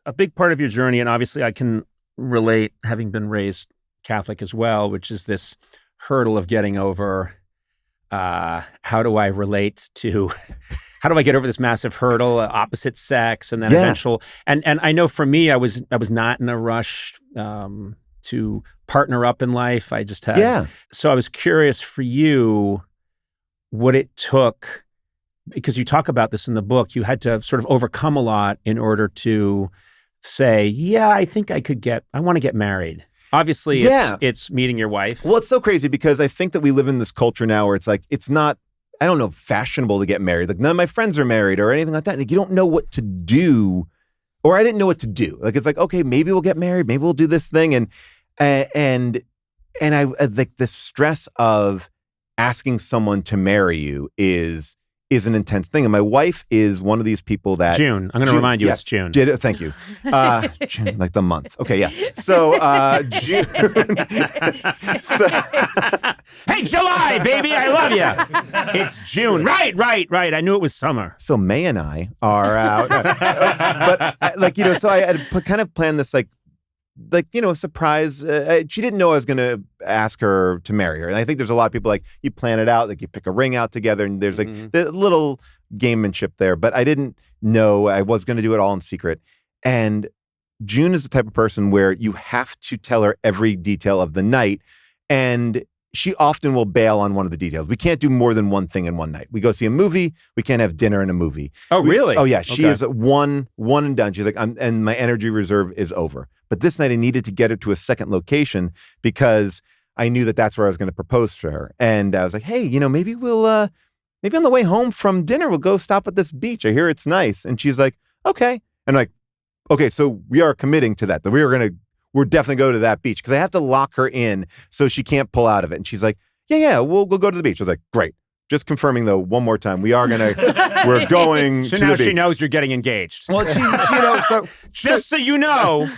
a big part of your journey, and obviously I can relate, having been raised Catholic as well, which is this hurdle of getting over, how do I relate to, how do I get over this massive hurdle, opposite sex, and then eventual, and I know for me, I was not in a rush to partner up in life. I just had, so I was curious for you, what it took, because you talk about this in the book, you had to sort of overcome a lot in order to say, I think I want to get married. Obviously, it's meeting your wife. Well, it's so crazy because I think that we live in this culture now where it's like, it's not, I don't know, fashionable to get married. Like none of my friends are married or anything like that. Like you don't know what to do, or I didn't know what to do. Like, it's like, okay, maybe we'll get married. Maybe we'll do this thing. And I like the stress of asking someone to marry you is an intense thing. And my wife is one of these people that... June. I'm going to remind you it's June. Thank you. June, like the month. Okay, yeah. So, June... Hey, July, baby, I love you. It's June. Right. I knew it was summer. So May and I are out. But, so I had kind of planned this, surprise. She didn't know I was going to ask her to marry her. And I think there's a lot of people like, you plan it out, like you pick a ring out together and there's like the little gamemanship there. But I didn't know I was going to do it all in secret. And June is the type of person where you have to tell her every detail of the night. And she often will bail on one of the details. We can't do more than one thing in one night. We go see a movie. We can't have dinner in a movie. Oh, really? Oh, yeah. She is one and done. She's like, and my energy reserve is over. But this night I needed to get her to a second location because I knew that that's where I was going to propose to her. And I was like, hey, maybe we'll, maybe on the way home from dinner, we'll go stop at this beach. I hear it's nice. And she's like, okay. And I'm like, okay, so we are committing to that we're definitely go to that beach because I have to lock her in so she can't pull out of it. And she's like, we'll go to the beach. I was like, great. Just confirming though, one more time, we're going to the beach. So now she knows you're getting engaged. Well, so just so you know,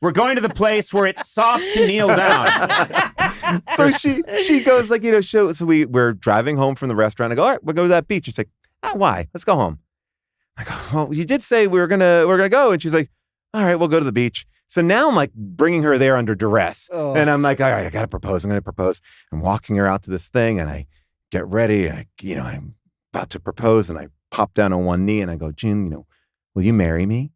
we're going to the place where it's soft to kneel down. So she goes like, so we're driving home from the restaurant. I go, all right, we'll go to that beach. She's like, why? Let's go home. I go, well, you did say we're gonna go. And she's like, all right, we'll go to the beach. So now I'm like bringing her there under duress. Oh. And I'm like, all right, I got to propose. I'm going to propose. I'm walking her out to this thing and I get ready. I'm about to propose and I pop down on one knee and I go, June, will you marry me?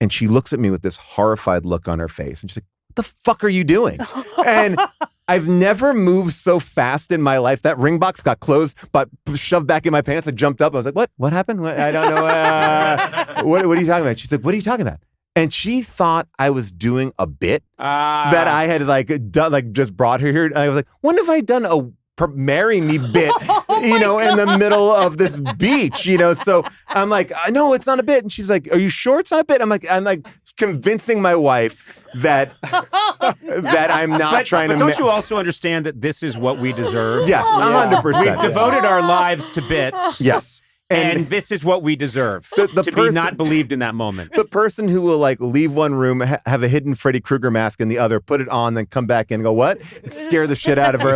And she looks at me with this horrified look on her face. And she's like, what the fuck are you doing? And I've never moved so fast in my life. That ring box got closed, but shoved back in my pants. I jumped up. I was like, what? What happened? I don't know. What are you talking about? She's like, what are you talking about? And she thought I was doing a bit that I had done, just brought her here. And I was like, when have I done a marry me bit, in the middle of this beach, So I'm like, no, it's not a bit. And she's like, are you sure it's not a bit? I'm like convincing my wife that I'm not trying to. But don't you also understand that this is what we deserve? Yes, 100%. We've devoted our lives to bits. Yes. And this is what we deserve, to be not believed in that moment. The person who will leave one room, have a hidden Freddy Krueger mask in the other, put it on, then come back in and go, what? Scare the shit out of her.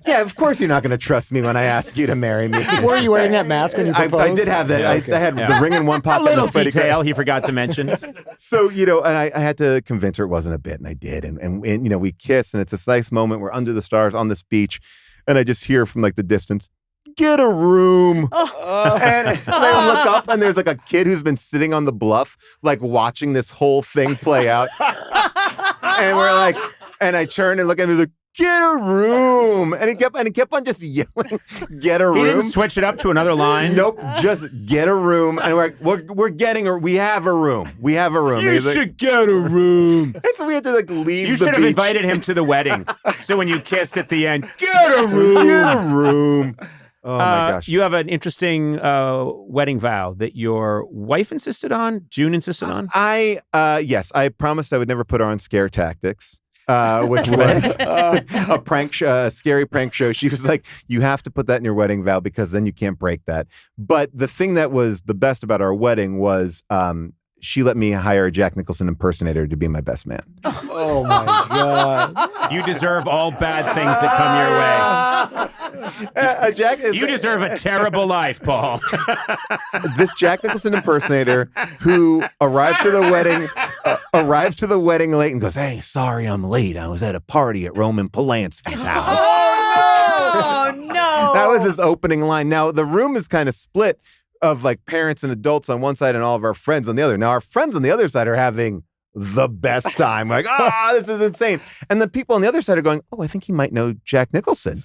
Yeah, of course you're not going to trust me when I ask you to marry me. Were you wearing that mask when you proposed? I did have that. I had the ring in one pocket. A little detail he forgot to mention. So, and I had to convince her it wasn't a bit, and I did. And we kissed, and it's this nice moment. We're under the stars on this beach, and I just hear from the distance, get a room. And I look up and there's a kid who's been sitting on the bluff, watching this whole thing play out. And and I turn and look at him and he's like, get a room. And he kept on just yelling, get a room. He didn't switch it up to another line. Nope, just get a room. And we have a room. We have a room. You should get a room. And so we had to leave the beach. You should have invited him to the wedding. So when you kiss at the end, get a room. Get a room. Oh my gosh. You have an interesting wedding vow that your wife insisted on, June insisted on? Yes, I promised I would never put her on scare tactics, which was a prank show, a scary prank show. She was like, you have to put that in your wedding vow because then you can't break that. But the thing that was the best about our wedding was she let me hire a Jack Nicholson impersonator to be my best man. Oh my God. You deserve all bad things that come your way. You deserve a terrible life, Paul. This Jack Nicholson impersonator who arrived to the wedding arrives to the wedding late and goes, "Hey, sorry I'm late. I was at a party at Roman Polanski's house." Oh, no. That was his opening line. Now, the room is kind of split of like parents and adults on one side and all of our friends on the other. Now, our friends on the other side are having the best time. Like, this is insane. And the people on the other side are going, "Oh, I think he might know Jack Nicholson."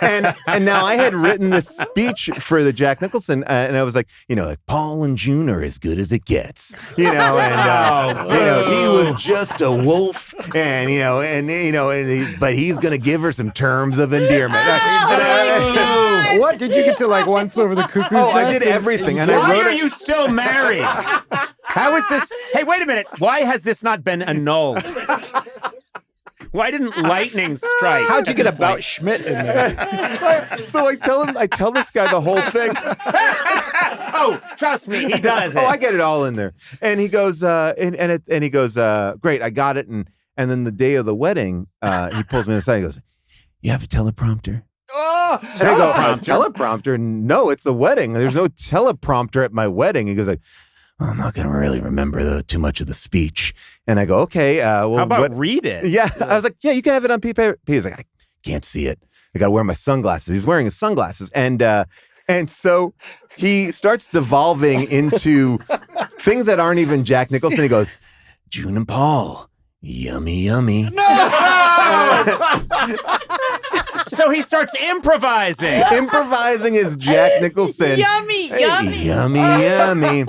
And now I had written this speech for the Jack Nicholson, and I was like, like Paul and June are as good as it gets, he was just a wolf, and but he's gonna give her some terms of endearment. What did you get to like One Flew Over the Cuckoo's Nest? I did everything, and Why are you still married? How is this? Hey, wait a minute. Why has this not been annulled? Why didn't lightning strike? How'd you get about Schmidt in there? So I tell this guy the whole thing. Oh, trust me, he does it. Oh, I get it all in there. And he goes, and he goes, "Great, I got it." And then the day of the wedding, he pulls me aside. He goes, "You have a teleprompter?" Oh, And I go, "Teleprompter? No, it's a wedding. There's no teleprompter at my wedding." He goes like, "I'm not going to really remember too much of the speech." And I go, "Okay, well, how about read it?" Yeah. I was like, "Yeah, you can have it on paper." He's like, "I can't see it. I got to wear my sunglasses." He's wearing his sunglasses. And so he starts devolving into things that aren't even Jack Nicholson. He goes, "June and Paul, yummy, yummy." So he starts improvising. Improvising is Jack Nicholson. Yummy, Hey, yummy. yummy, yummy.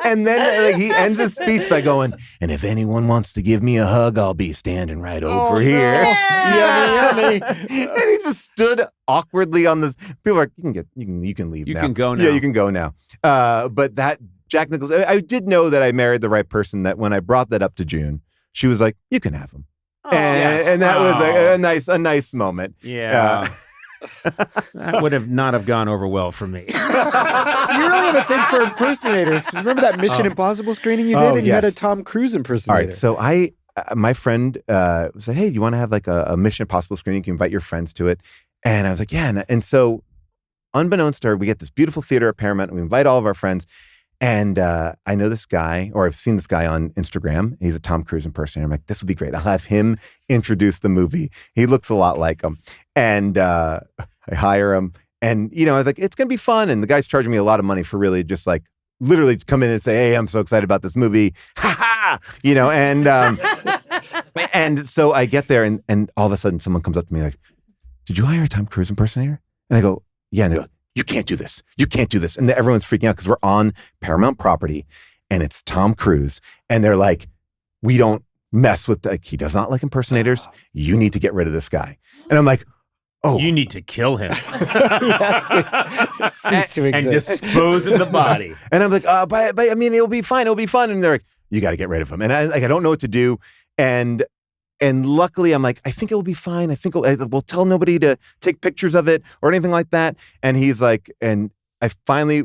And then he ends his speech by going, "And if anyone wants to give me a hug, I'll be standing right over here." Yummy, yummy. And he just stood awkwardly on this. People are like, you can leave You now. can go now. Yeah, you can go now. But that Jack Nicholson, I did know that I married the right person, that when I brought that up to June, she was like, "You can have him." And that was a nice moment. Yeah. That would have not have gone over well for me. You really have a thing for impersonators. Remember that Mission Impossible screening you did? And you had a yes. Tom Cruise All impersonator. right, so my friend said, "Hey, do you want to have like a Mission Impossible screening? You can invite your friends to it." And I was like, "Yeah." And so unbeknownst to her, we get this beautiful theater at Paramount, and we invite all of our friends. And I know this guy, or I've seen this guy on Instagram. He's a Tom Cruise impersonator. I'm like, this will be great. I'll have him introduce the movie. He looks a lot like him. And I hire him. And, I was like, it's going to be fun. And the guy's charging me a lot of money for really just like literally come in and say, "Hey, I'm so excited about this movie." Ha ha! And so I get there and all of a sudden someone comes up to me like, "Did you hire a Tom Cruise impersonator?" And I go, "Yeah." And they go, "You can't do this. You can't do this." And everyone's freaking out because we're on Paramount property and it's Tom Cruise. And they're like, "We don't mess with, he does not like impersonators. You need to get rid of this guy." And I'm like, "Oh." You need to kill him He has to cease to and exist. dispose of the body. And I'm like, but I mean, it'll be fine. It'll be fun. And they're like, "You got to get rid of him." And I don't know what to do. And luckily, I'm like, "I think it will be fine. I think we'll tell nobody to take pictures of it or anything like that." And he's like, and I finally,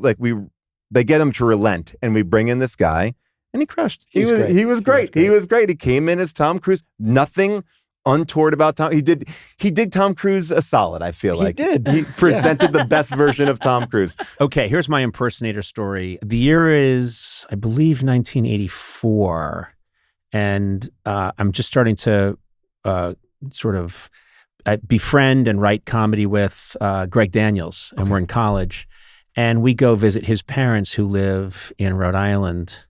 they get him to relent, and we bring in this guy, and he crushed. He was great. He came in as Tom Cruise. Nothing untoward about Tom. He did Tom Cruise a solid, I feel like. He did. He presented the best version of Tom Cruise. Okay, here's my impersonator story. The year is, I believe, 1984. And I'm just starting to sort of befriend and write comedy with Greg Daniels, and we're in college. And we go visit his parents who live in Rhode Island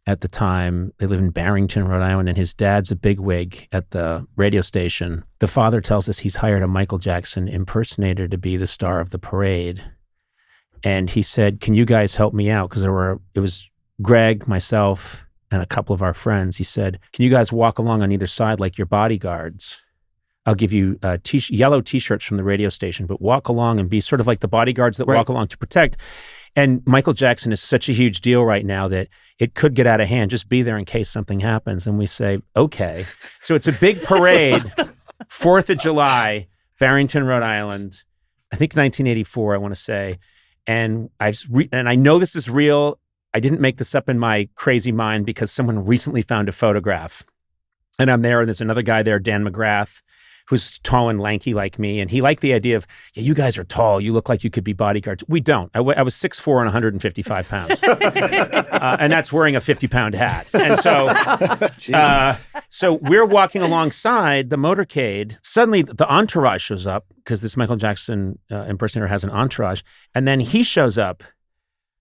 at the time. They live in Barrington, Rhode Island, and his dad's a bigwig at the radio station. The father tells us he's hired a Michael Jackson impersonator to be the star of the parade. And he said, "Can you guys help me out?" Because it was Greg, myself, and a couple of our friends. He said, "Can you guys walk along on either side like your bodyguards? I'll give you yellow T-shirts from the radio station, but walk along and be sort of like the bodyguards that walk along to protect." And Michael Jackson is such a huge deal right now that it could get out of hand. Just be there in case something happens. And we say, "Okay." So it's a big parade, 4th of July, Barrington, Rhode Island, I think 1984, I want to say. And I know this is real. I didn't make this up in my crazy mind because someone recently found a photograph. And I'm there, and there's another guy there, Dan McGrath, who's tall and lanky like me, and he liked the idea of, yeah, you guys are tall. You look like you could be bodyguards. We don't. I was 6'4" and 155 pounds, and that's wearing a 50-pound hat. And so we're walking alongside the motorcade. Suddenly, the entourage shows up because this Michael Jackson impersonator has an entourage, and then he shows up.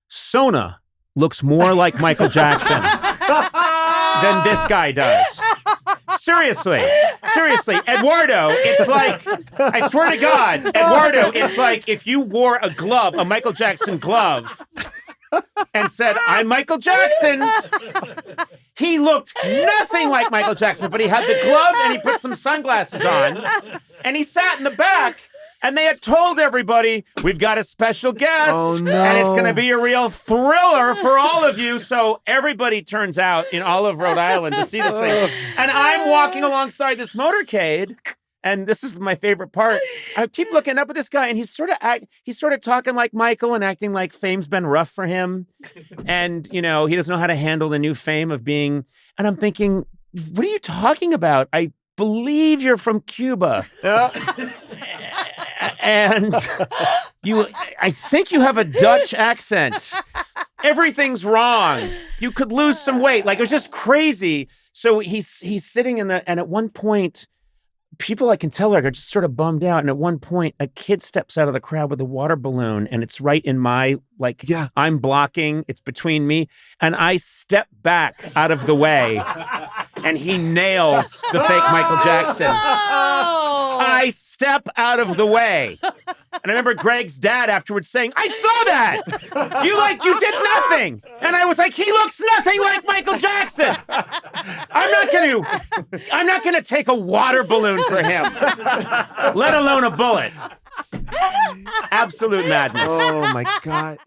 Sona looks more like Michael Jackson than this guy does. Seriously. Eduardo, it's like, I swear to God, Eduardo, it's like if you wore a glove, a Michael Jackson glove, and said, I'm Michael Jackson. He looked nothing like Michael Jackson, but he had the glove and he put some sunglasses on, and he sat in the back. And they had told everybody, we've got a special guest, and it's going to be a real thriller for all of you. So everybody turns out in all of Rhode Island to see this thing. And I'm walking alongside this motorcade, and this is my favorite part. I keep looking up at this guy, and he's sort of talking like Michael and acting like fame's been rough for him. And, he doesn't know how to handle the new fame of being. And I'm thinking, what are you talking about? I believe you're from Cuba. And I think you have a Dutch accent. Everything's wrong. You could lose some weight. Like, it was just crazy. So he's sitting and at one point, people I can tell are just sort of bummed out. And at one point, a kid steps out of the crowd with a water balloon, and it's right in my, I'm blocking. It's between me. And I step back out of the way, and he nails the fake Michael Jackson. I step out of the way. And I remember Greg's dad afterwards saying, I saw that. You did nothing. And I was like, he looks nothing like Michael Jackson. I'm not going to take a water balloon for him, let alone a bullet. Absolute madness. Oh my God.